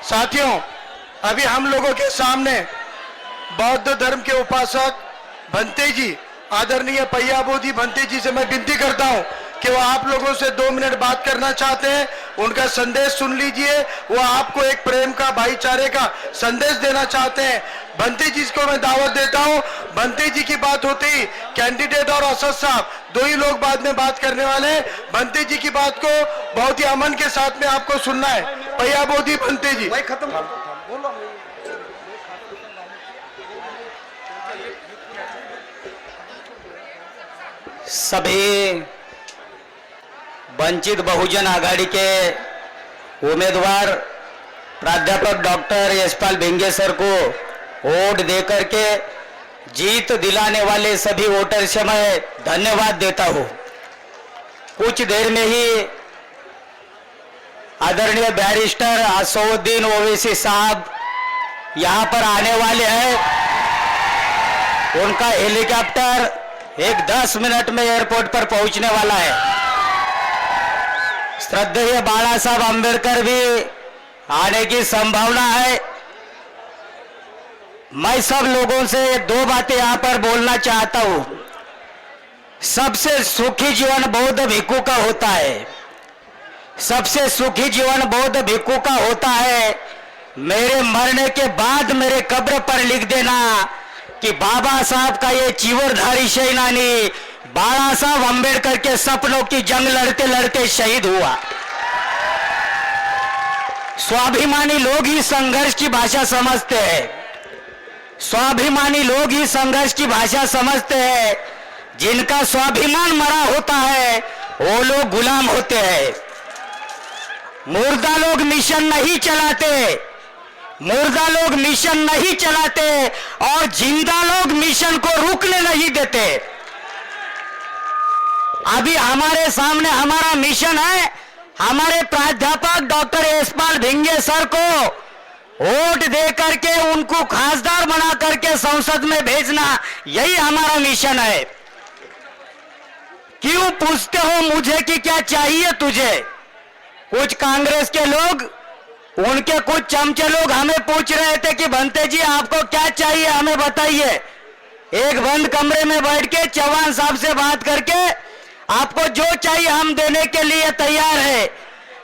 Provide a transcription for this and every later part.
साथियों, अभी हम लोगों के सामने बौद्ध धर्म के उपासक भंते जी, आदरणीय पय्याबोधी भंते जी से मैं विनती करता हूं कि वो आप लोगों से 2 मिनट बात करना चाहते हैं। उनका संदेश सुन लीजिए। वो आपको एक प्रेम का, भाईचारे का संदेश देना चाहते हैं। भंते जी को मैं दावत देता हूं। भंते जी की बात होते ही कैंडिडेट और असद साहब 2 ही लोग बाद में बात करने वाले हैं। भंते जी की बात को बहुत ही अमन के साथ में आपको सुनना है। पय्याबोधी भंते जी। भाई खत्म बोलो। सभी वंचित बहुजन आघाड़ी के उम्मीदवार प्राध्यापक डॉक्टर यशपाल भिंगे सर को वोट देकर के जीत दिलाने वाले सभी वोटर से मैं धन्यवाद देता हूं। कुछ देर में ही आदरणीय बैरिस्टर असदुद्दीन ओवैसी साहब यहां पर आने वाले हैं। उनका हेलीकॉप्टर एक 10 मिनट में एयरपोर्ट पर पहुंचने वाला है। श्रद्धेय बाला साहब अंबेडकर भी आने की संभावना है। मैं सब लोगों से 2 बातें यहां पर बोलना चाहता हूं। सबसे सुखी जीवन बौद्ध भिक्षु का होता है। सबसे सुखी जीवन बौद्ध भिक्षु का होता है। मेरे मरने के बाद मेरे कब्र पर लिख देना कि बाबा साहब का ये चीवरधारी सेनानी बाला साहब अंबेडकर के सपनों की जंग लड़ते लड़ते शहीद हुआ। स्वाभिमानी लोग ही संघर्ष की भाषा समझते हैं। स्वाभिमानी लोग ही संघर्ष की भाषा समझते हैं। जिनका स्वाभिमान मरा होता है वो लोग गुलाम होते हैं। मुर्दा लोग मिशन नहीं चलाते, मुर्दा लोग मिशन नहीं चलाते और जिंदा लोग मिशन को रुकने नहीं देते। अभी हमारे सामने हमारा मिशन है, हमारे प्राध्यापक डॉक्टर यशपाल भिंगे सर को वोट दे करके उनको खासदार बना करके संसद में भेजना, यही हमारा मिशन है। क्यों पूछते हो मुझे कि क्या चाहिए तुझे? कुछ कांग्रेस के लोग, उनके कुछ चमचे लोग हमें पूछ रहे थे कि भंते जी आपको क्या चाहिए हमें बताइए। एक बंद कमरे में बैठ के चौहान साहब से बात करके आपको जो चाहिए हम देने के लिए तैयार है।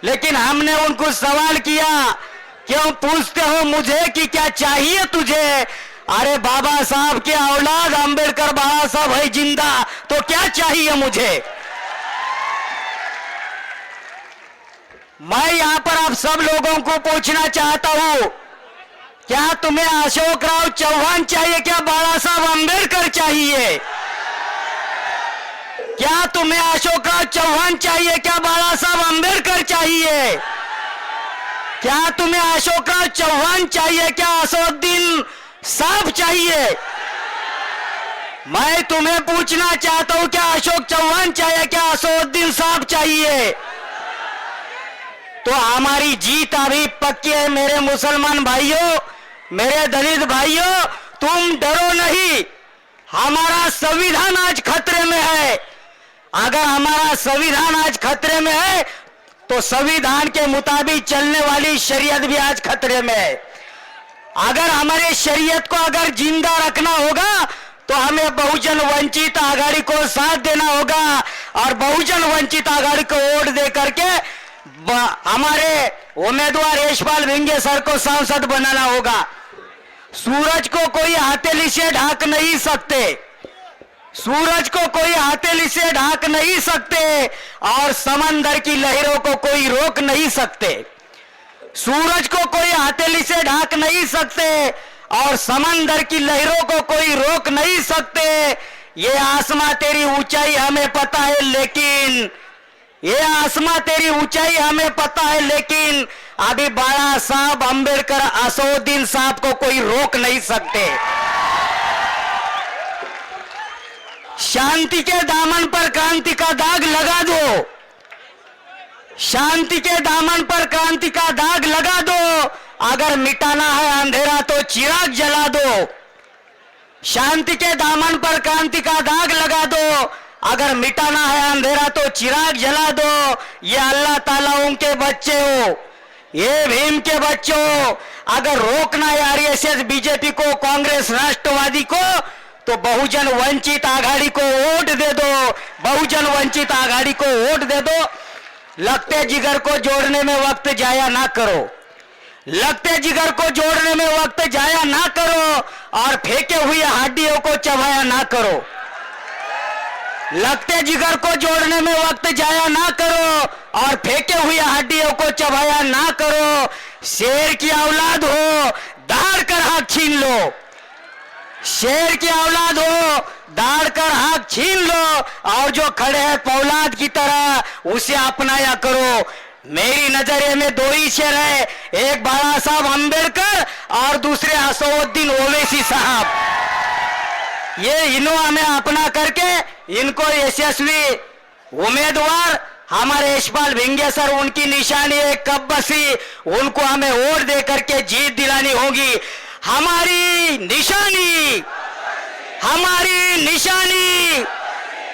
लेकिन हमने उनको सवाल किया, क्यों पूछते हो मुझे कि क्या चाहिए तुझे? अरे बाबा साहब के औलाद अंबेडकर बाबा साहब है जिंदा, तो क्या चाहिए मुझे? मैं यहां पर आप सब लोगों को पूछना चाहता हूं, क्या तुम्हें अशोक राव चौहान चाहिए? क्या बाला साहब अंबेडकर चाहिए? क्या तुम्हें अशोक राव चौहान चाहिए? क्या बाला साहब अंबेडकर चाहिए? क्या तुम्हें अशोक राव चौहान चाहिए? क्या असदुद्दीन साहब चाहिए? मैं तुम्हें पूछना चाहता हूं, क्या अशोक चौहान चाहिए? क्या असदुद्दीन साहब चाहिए? तो हमारी जीत अभी पक्की है। मेरे मुसलमान भाइयों, मेरे दलित भाइयों, तुम डरो नहीं। हमारा संविधान आज खतरे में है। अगर हमारा संविधान आज खतरे में है तो संविधान के मुताबिक चलने वाली शरीयत भी आज खतरे में है। अगर हमारे शरीयत को अगर जिंदा रखना होगा तो हमें बहुजन वंचित आघाड़ी को साथ देना होगा और बहुजन वंचित आघाड़ी को वोट दे करके हमारे उम्मीदवार यशपाल भिंगे सर को सांसद बनाना होगा। सूरज को कोई हथेली से ढाक नहीं सकते, सूरज को कोई हथेली से ढाक नहीं सकते और समंदर की लहरों को कोई रोक नहीं सकते। सूरज को कोई हथेली से ढाक नहीं सकते और समंदर की लहरों को कोई रोक नहीं सकते। ये आसमां तेरी ऊंचाई हमें पता है, लेकिन ये आसमां तेरी ऊंचाई हमें पता है, लेकिन अभी बाला साहब अंबेडकर असदुद्दीन साहब को कोई रोक नहीं सकते। शांति के दामन पर क्रांति का दाग लगा दो, शांति के दामन पर क्रांति का दाग लगा दो। अगर मिटाना है अंधेरा तो चिराग जला दो, शांति के दामन पर क्रांति का दाग लगा दो। अगर मिटाना है अंधेरा तो चिराग जला दो। ये अल्लाह ताला उनके बच्चे हो, ये भीम के बच्चे हो। अगर रोकना है आरएसएस बीजेपी को, कांग्रेस राष्ट्रवादी को, तो बहुजन वंचित आघाड़ी को वोट दे दो, बहुजन वंचित आघाड़ी को वोट दे दो। लगते जिगर को जोड़ने में वक्त जाया ना करो, लगते जिगर को जोड़ने में वक्त जाया ना करो और फेंके हुए हड्डियों को चबाया ना करो। लगते जिगर को जोड़ने में वक्त जाया ना करो और फेंके हुए हड्डियों को चबाया ना करो। शेर की औलाद हो, दाड़ कर हक छीन लो, शेर की औलाद हो, दाड़ कर हक छीन लो और जो खड़े हैं पौलाद की तरह उसे अपनाया करो। मेरी नजरिए में दो ही शेर है, एक बाबा साहब अंबेडकर और दूसरे असदुद्दीन ओवैसी साहब। ये इन्हों हमें अपना करके इनको यशस्वी उम्मीदवार हमारे यशपाल भिंगे सर, उनकी निशानी है कब्बसी, उनको हमें वोट दे करके जीत दिलानी होगी। हमारी निशानी, हमारी निशानी।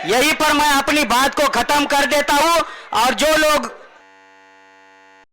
यही पर मैं अपनी बात को खत्म कर देता हूं और जो लोग